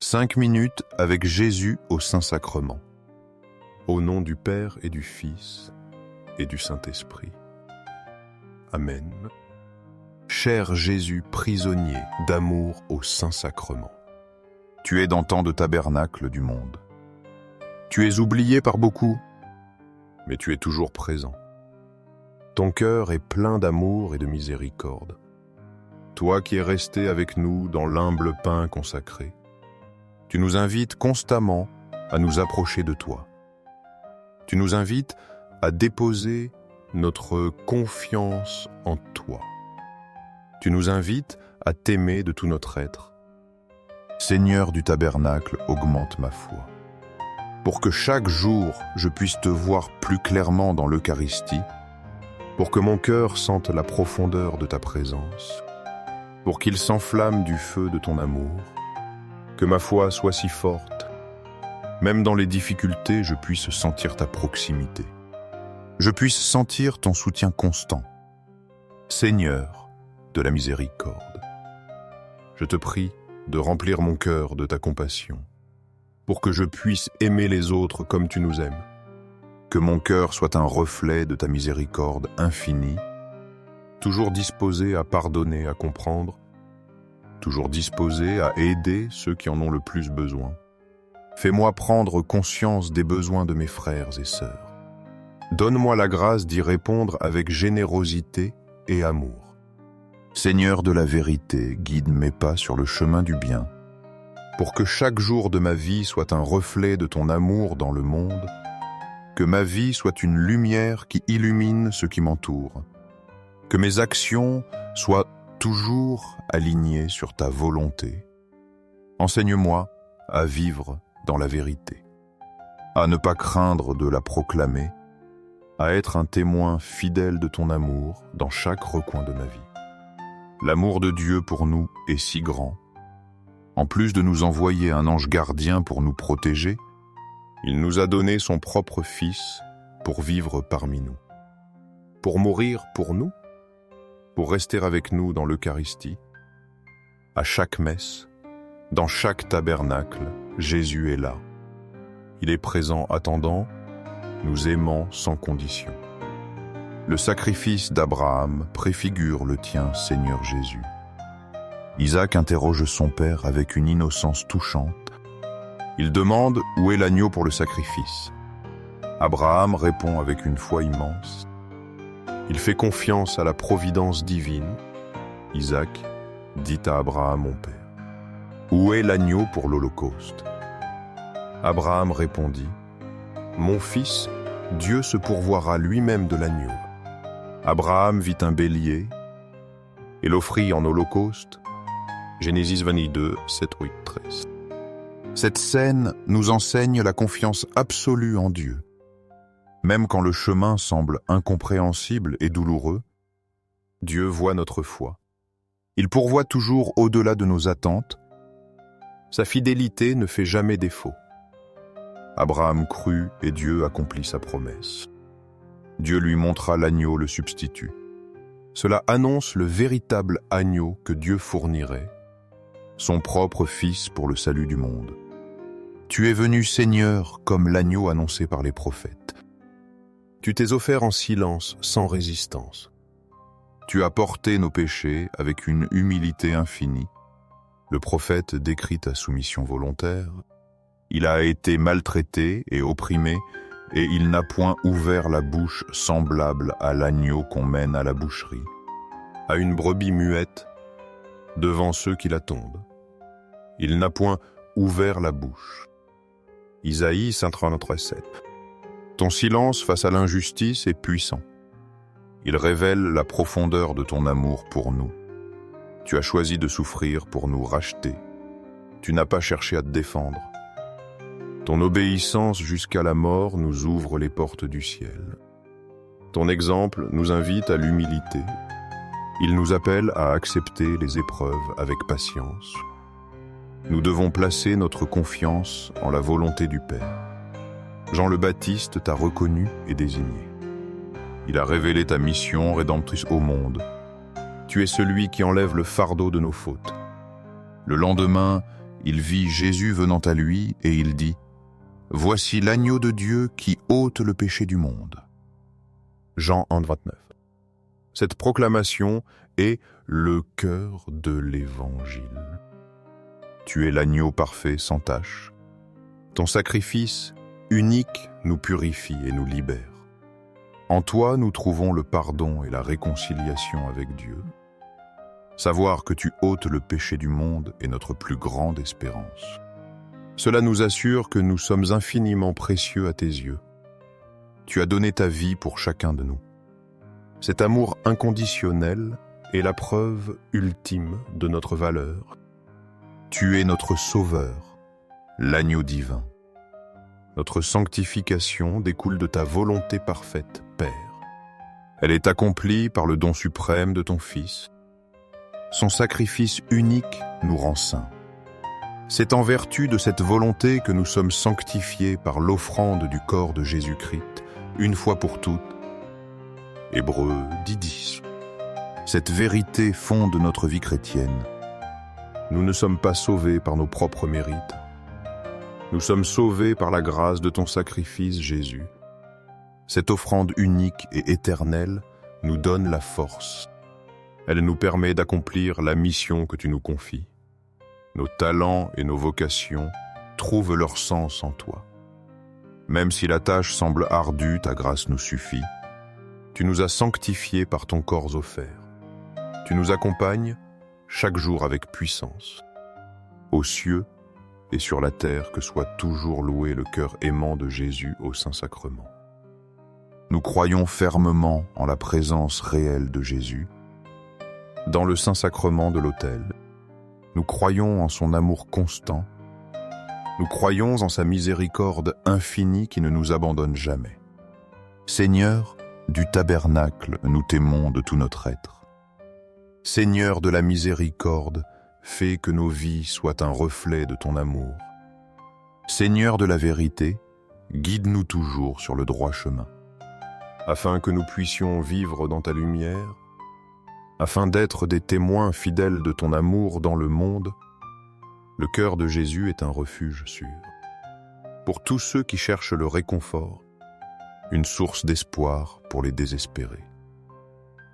5 minutes avec Jésus au Saint-Sacrement. Au nom du Père et du Fils et du Saint-Esprit. Amen. Cher Jésus, prisonnier d'amour au Saint-Sacrement, tu es dans tant de tabernacles du monde. Tu es oublié par beaucoup, mais tu es toujours présent. Ton cœur est plein d'amour et de miséricorde. Toi qui es resté avec nous dans l'humble pain consacré, tu nous invites constamment à nous approcher de toi. Tu nous invites à déposer notre confiance en toi. Tu nous invites à t'aimer de tout notre être. Seigneur du tabernacle, augmente ma foi. Pour que chaque jour je puisse te voir plus clairement dans l'Eucharistie, pour que mon cœur sente la profondeur de ta présence, pour qu'il s'enflamme du feu de ton amour, que ma foi soit si forte, même dans les difficultés, je puisse sentir ta proximité. Je puisse sentir ton soutien constant. Seigneur de la miséricorde, je te prie de remplir mon cœur de ta compassion, pour que je puisse aimer les autres comme tu nous aimes. Que mon cœur soit un reflet de ta miséricorde infinie, toujours disposé à pardonner, à comprendre, toujours disposé à aider ceux qui en ont le plus besoin. Fais-moi prendre conscience des besoins de mes frères et sœurs. Donne-moi la grâce d'y répondre avec générosité et amour. Seigneur de la vérité, guide mes pas sur le chemin du bien, pour que chaque jour de ma vie soit un reflet de ton amour dans le monde, que ma vie soit une lumière qui illumine ce qui m'entoure, que mes actions soient toujours alignées sur ta volonté. Enseigne-moi à vivre dans la vérité, à ne pas craindre de la proclamer, à être un témoin fidèle de ton amour dans chaque recoin de ma vie. L'amour de Dieu pour nous est si grand. En plus de nous envoyer un ange gardien pour nous protéger, il nous a donné son propre Fils pour vivre parmi nous, pour mourir pour nous, pour rester avec nous dans l'Eucharistie. À chaque messe, dans chaque tabernacle, Jésus est là. Il est présent attendant, nous aimant sans condition. Le sacrifice d'Abraham préfigure le tien, Seigneur Jésus. Isaac interroge son père avec une innocence touchante. Il demande où est l'agneau pour le sacrifice. Abraham répond avec une foi immense. Il fait confiance à la providence divine. Isaac dit à Abraham, mon père, où est l'agneau pour l'Holocauste? Abraham répondit, mon fils, Dieu se pourvoira lui-même de l'agneau. Abraham vit un bélier et l'offrit en holocauste. Génésis 22, 7, 8, 13. Cette scène nous enseigne la confiance absolue en Dieu. Même quand le chemin semble incompréhensible et douloureux, Dieu voit notre foi. Il pourvoit toujours au-delà de nos attentes. Sa fidélité ne fait jamais défaut. Abraham crut et Dieu accomplit sa promesse. Dieu lui montra l'agneau, le substitut. Cela annonce le véritable agneau que Dieu fournirait, son propre Fils pour le salut du monde. Tu es venu, Seigneur, comme l'agneau annoncé par les prophètes. Tu t'es offert en silence, sans résistance. Tu as porté nos péchés avec une humilité infinie. Le prophète décrit ta soumission volontaire. Il a été maltraité et opprimé, et il n'a point ouvert la bouche semblable à l'agneau qu'on mène à la boucherie, à une brebis muette devant ceux qui l'attendent. Il n'a point ouvert la bouche. Isaïe 133:7. Ton silence face à l'injustice est puissant. Il révèle la profondeur de ton amour pour nous. Tu as choisi de souffrir pour nous racheter. Tu n'as pas cherché à te défendre. Ton obéissance jusqu'à la mort nous ouvre les portes du ciel. Ton exemple nous invite à l'humilité. Il nous appelle à accepter les épreuves avec patience. Nous devons placer notre confiance en la volonté du Père. Jean le Baptiste t'a reconnu et désigné. Il a révélé ta mission rédemptrice au monde. Tu es celui qui enlève le fardeau de nos fautes. Le lendemain, il vit Jésus venant à lui et il dit « Voici l'agneau de Dieu qui ôte le péché du monde. » Jean 1,29. Cette proclamation est le cœur de l'Évangile. Tu es l'agneau parfait sans tache. Ton sacrifice unique nous purifie et nous libère. En toi, nous trouvons le pardon et la réconciliation avec Dieu. Savoir que tu ôtes le péché du monde est notre plus grande espérance. Cela nous assure que nous sommes infiniment précieux à tes yeux. Tu as donné ta vie pour chacun de nous. Cet amour inconditionnel est la preuve ultime de notre valeur. Tu es notre Sauveur, l'agneau divin. Notre sanctification découle de ta volonté parfaite, Père. Elle est accomplie par le don suprême de ton Fils. Son sacrifice unique nous rend saints. C'est en vertu de cette volonté que nous sommes sanctifiés par l'offrande du corps de Jésus-Christ, une fois pour toutes. Hébreux 10. Cette vérité fonde notre vie chrétienne. Nous ne sommes pas sauvés par nos propres mérites. Nous sommes sauvés par la grâce de ton sacrifice, Jésus. Cette offrande unique et éternelle nous donne la force. Elle nous permet d'accomplir la mission que tu nous confies. Nos talents et nos vocations trouvent leur sens en toi. Même si la tâche semble ardue, ta grâce nous suffit. Tu nous as sanctifiés par ton corps offert. Tu nous accompagnes chaque jour avec puissance. Aux cieux et sur la terre, que soit toujours loué le cœur aimant de Jésus au Saint-Sacrement. Nous croyons fermement en la présence réelle de Jésus dans le Saint-Sacrement de l'autel. Nous croyons en son amour constant. Nous croyons en sa miséricorde infinie qui ne nous abandonne jamais. Seigneur, du tabernacle, nous t'aimons de tout notre être. Seigneur de la miséricorde, fais que nos vies soient un reflet de ton amour. Seigneur de la vérité, guide-nous toujours sur le droit chemin. Afin que nous puissions vivre dans ta lumière, afin d'être des témoins fidèles de ton amour dans le monde, le cœur de Jésus est un refuge sûr. Pour tous ceux qui cherchent le réconfort, une source d'espoir pour les désespérés,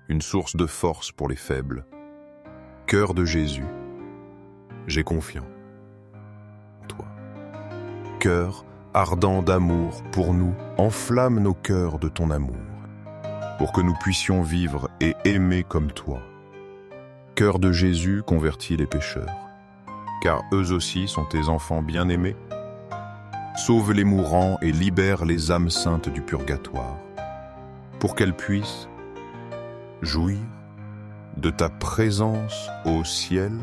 une source de force pour les faibles. Cœur de Jésus, j'ai confiance en toi. Cœur ardent d'amour pour nous, enflamme nos cœurs de ton amour, pour que nous puissions vivre et aimer comme toi. Cœur de Jésus, convertis les pécheurs, car eux aussi sont tes enfants bien-aimés. Sauve les mourants et libère les âmes saintes du purgatoire, pour qu'elles puissent jouir de ta présence au ciel.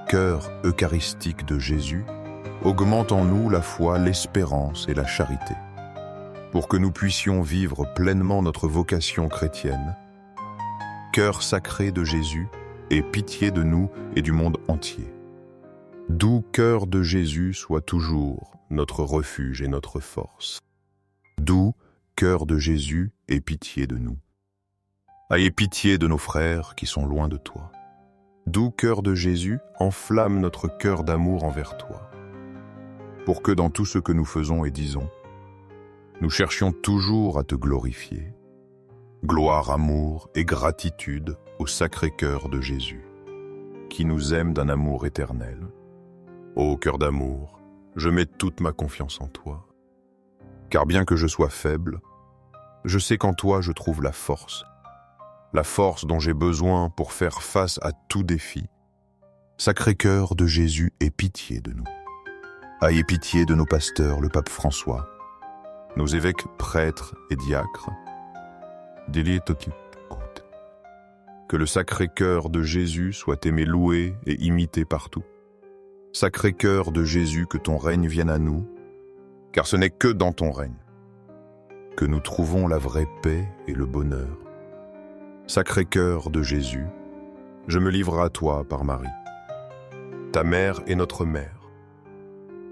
Cœur eucharistique de Jésus, augmente en nous la foi, l'espérance et la charité, pour que nous puissions vivre pleinement notre vocation chrétienne. Cœur sacré de Jésus, aie pitié de nous et du monde entier. Doux cœur de Jésus, sois toujours notre refuge et notre force. Doux cœur de Jésus, aie pitié de nous. Ayez pitié de nos frères qui sont loin de toi. Doux cœur de Jésus, enflamme notre cœur d'amour envers toi, pour que dans tout ce que nous faisons et disons, nous cherchions toujours à te glorifier. Gloire, amour et gratitude au sacré cœur de Jésus, qui nous aime d'un amour éternel. Ô cœur d'amour, je mets toute ma confiance en toi, car bien que je sois faible, je sais qu'en toi je trouve la force dont j'ai besoin pour faire face à tout défi. Sacré cœur de Jésus, aie pitié de nous. Ayez pitié de nos pasteurs, le pape François, nos évêques, prêtres et diacres. Que le sacré cœur de Jésus soit aimé, loué et imité partout. Sacré cœur de Jésus, que ton règne vienne à nous, car ce n'est que dans ton règne que nous trouvons la vraie paix et le bonheur. Sacré cœur de Jésus, je me livre à toi par Marie, ta mère et notre mère.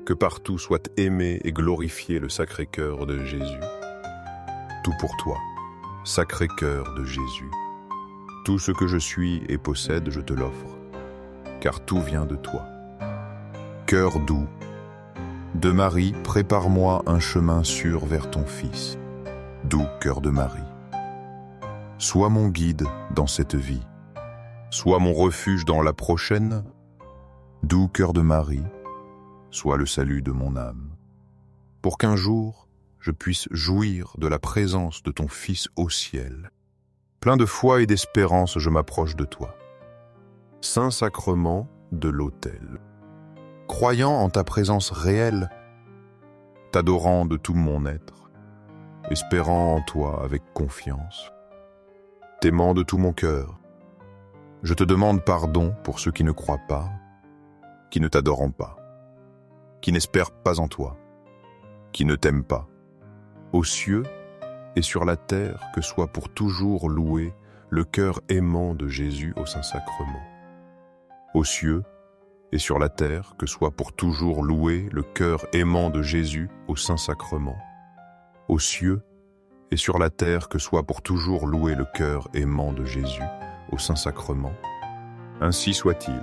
Que partout soit aimé et glorifié le sacré cœur de Jésus. Tout pour toi, sacré cœur de Jésus. Tout ce que je suis et possède, je te l'offre, car tout vient de toi. Cœur doux, de Marie, prépare-moi un chemin sûr vers ton Fils. Doux cœur de Marie, sois mon guide dans cette vie, sois mon refuge dans la prochaine. Doux cœur de Marie, sois le salut de mon âme, pour qu'un jour je puisse jouir de la présence de ton Fils au ciel. Plein de foi et d'espérance, je m'approche de toi. Saint-Sacrement de l'autel. Croyant en ta présence réelle, t'adorant de tout mon être, espérant en toi avec confiance, t'aimant de tout mon cœur, je te demande pardon pour ceux qui ne croient pas, qui ne t'adorent pas, qui n'espèrent pas en toi, qui ne t'aiment pas. Aux cieux et sur la terre, que soit pour toujours loué le cœur aimant de Jésus au Saint-Sacrement. Aux cieux et sur la terre, que soit pour toujours loué le cœur aimant de Jésus au Saint-Sacrement. Aux cieux et sur la terre, que soit pour toujours loué le cœur aimant de Jésus au Saint-Sacrement. Ainsi soit-il.